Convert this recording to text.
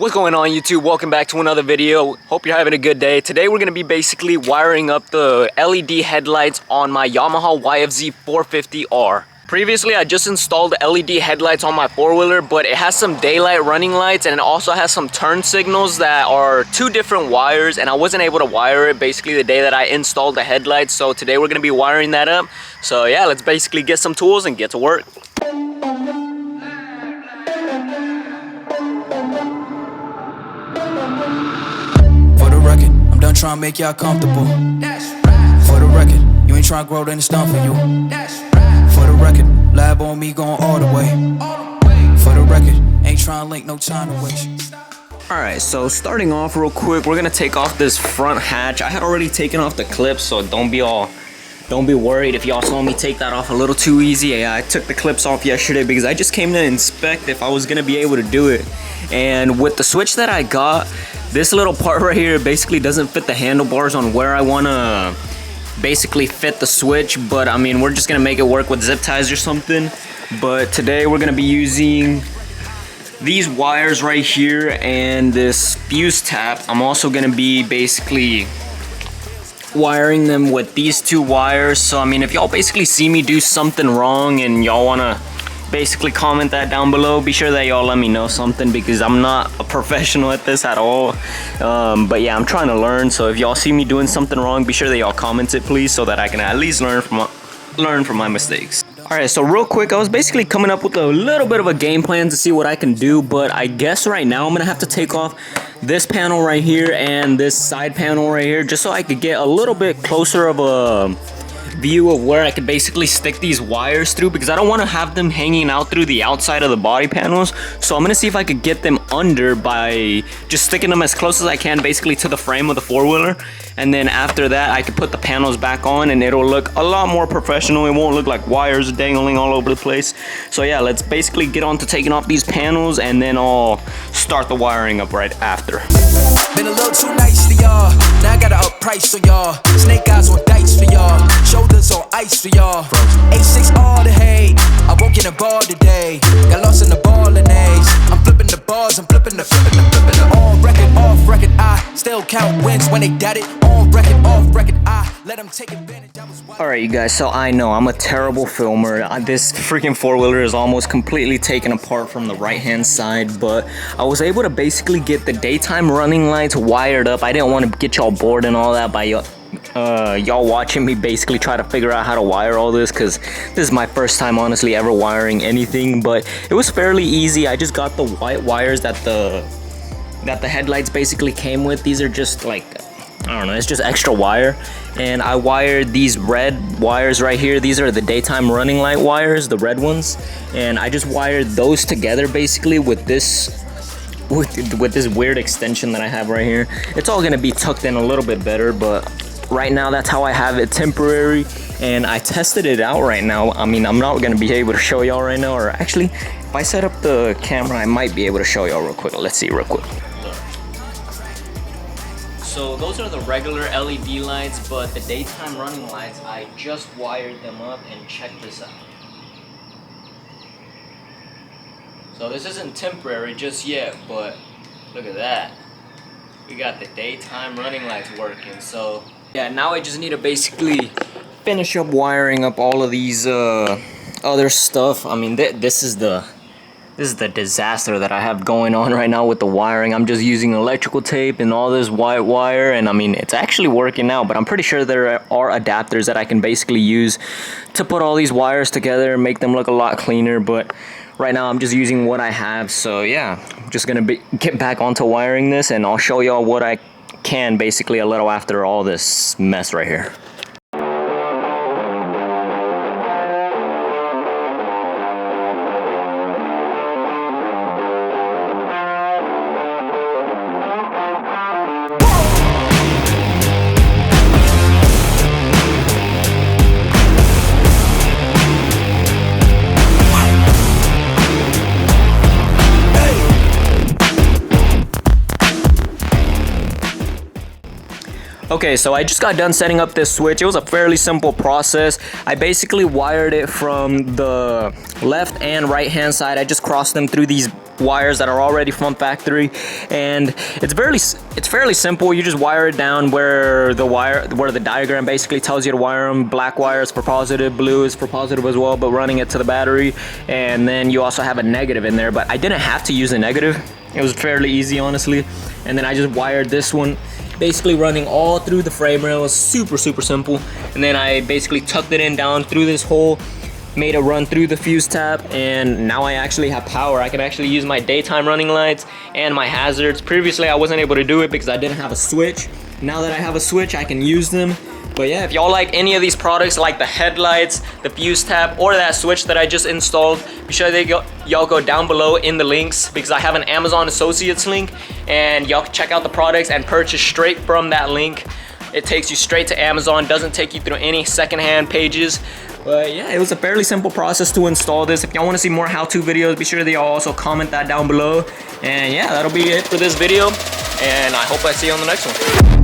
What's going on, YouTube? Welcome back to another video. Hope you're having a good day. Today we're going to be basically wiring up the LED headlights on my Yamaha YFZ450R. Previously, I just installed the LED headlights on my four-wheeler, but it has some daylight running lights and it also has some turn signals that are two different wires, and I wasn't able to wire it basically the day that I installed the headlights. So today we're going to be wiring that up. So yeah, let's basically get some tools and get to work. Done trying to make y'all comfortable. For the record, you ain't trying to grow, then it's done for you. For the record, lab on me going all the way. For the record, ain't trying to link, no time to waste. Alright, so starting off real quick, we're gonna take off this front hatch. I had already taken off the clips, so don't be worried if y'all saw me take that off a little too easy. Yeah, I took the clips off yesterday because I just came to inspect if I was gonna be able to do it. And with the switch that I got, this little part right here basically doesn't fit the handlebars on where I wanna basically fit the switch, but I mean, we're just gonna make it work with zip ties or something. But today we're gonna be using these wires right here and this fuse tap. I'm also gonna be basically wiring them with these two wires. So I mean, if y'all basically see me do something wrong and y'all wanna basically comment that down below, be sure that y'all let me know something, because I'm not a professional at this at all. But yeah, I'm trying to learn, so if y'all see me doing something wrong, be sure that y'all comment it, please, so that I can at least learn from my mistakes. Alright, so real quick, I was basically coming up with a little bit of a game plan to see what I can do, but I guess right now I'm gonna have to take off this panel right here and this side panel right here, just so I could get a little bit closer of a view of where I could basically stick these wires through, because I don't want to have them hanging out through the outside of the body panels. So I'm gonna see if I could get them under by just sticking them as close as I can basically to the frame of the four-wheeler, and then after that I could put the panels back on and it'll look a lot more professional. It won't look like wires dangling all over the place. So yeah, let's basically get on to taking off these panels and then I'll start the wiring up right after. Been a little too nice for y'all, now I gotta up price for y'all. Snake eyes on dice for y'all, shoulders on ice for y'all. A6 all the hate, I won't get a ball today. Got lost in the ball and A's, I'm flipping the bars, I'm flipping the on record, off record. I still count wins when they doubt it. On record, off record, I let them take advantage. Alright, you guys, so I know I'm a terrible filmer. This freaking four-wheeler is almost completely taken apart from the right-hand side, but I was able to basically get the daytime running lights wired up. I didn't want to get y'all bored and all that by y'all watching me basically try to figure out how to wire all this, because this is my first time honestly ever wiring anything, but it was fairly easy. I just got the white wires that the headlights basically came with. These are just like, I don't know, it's just extra wire, and I wired these red wires right here. These are the daytime running light wires, the red ones, and I just wired those together basically with this weird extension that I have right here. It's all gonna be tucked in a little bit better, but right now that's how I have it temporary, and I tested it out right now. I mean, I'm not gonna be able to show y'all right now, or actually if I set up the camera I might be able to show y'all real quick. Let's see real quick. So those are the regular LED lights, but the daytime running lights, I just wired them up, and check this out. So this isn't temporary just yet, but look at that. We got the daytime running lights working. So yeah, now I just need to basically finish up wiring up all of these other stuff. I mean, this is the disaster that I have going on right now with the wiring. I'm just using electrical tape and all this white wire, and I mean, it's actually working out, but I'm pretty sure there are adapters that I can basically use to put all these wires together and make them look a lot cleaner, but right now I'm just using what I have. So yeah, I'm just gonna get back onto wiring this, and I'll show y'all what I can basically a little after all this mess right here. Okay, so I just got done setting up this switch. It was a fairly simple process. I basically wired it from the left and right hand side. I just crossed them through these wires that are already from factory, and it's fairly simple. You just wire it down where the diagram basically tells you to wire them. Black wire is for positive, blue is for positive as well, but running it to the battery, and then you also have a negative in there, but I didn't have to use a negative. It was fairly easy, honestly. And then I just wired this one, basically running all through the frame rail. It was super simple. And then I basically tucked it in down through this hole, made it run through the fuse tap, and now I actually have power. I can actually use my daytime running lights and my hazards. Previously I wasn't able to do it because I didn't have a switch. Now that I have a switch, I can use them. But yeah, if y'all like any of these products, like the headlights, the fuse tap, or that switch that I just installed, be sure y'all go down below in the links, because I have an Amazon Associates link, and y'all check out the products and purchase straight from that link. It takes you straight to Amazon, doesn't take you through any secondhand pages. But yeah, it was a fairly simple process to install this. If y'all want to see more how-to videos, be sure that y'all also comment that down below. And yeah, that'll be it for this video, and I hope I see you on the next one.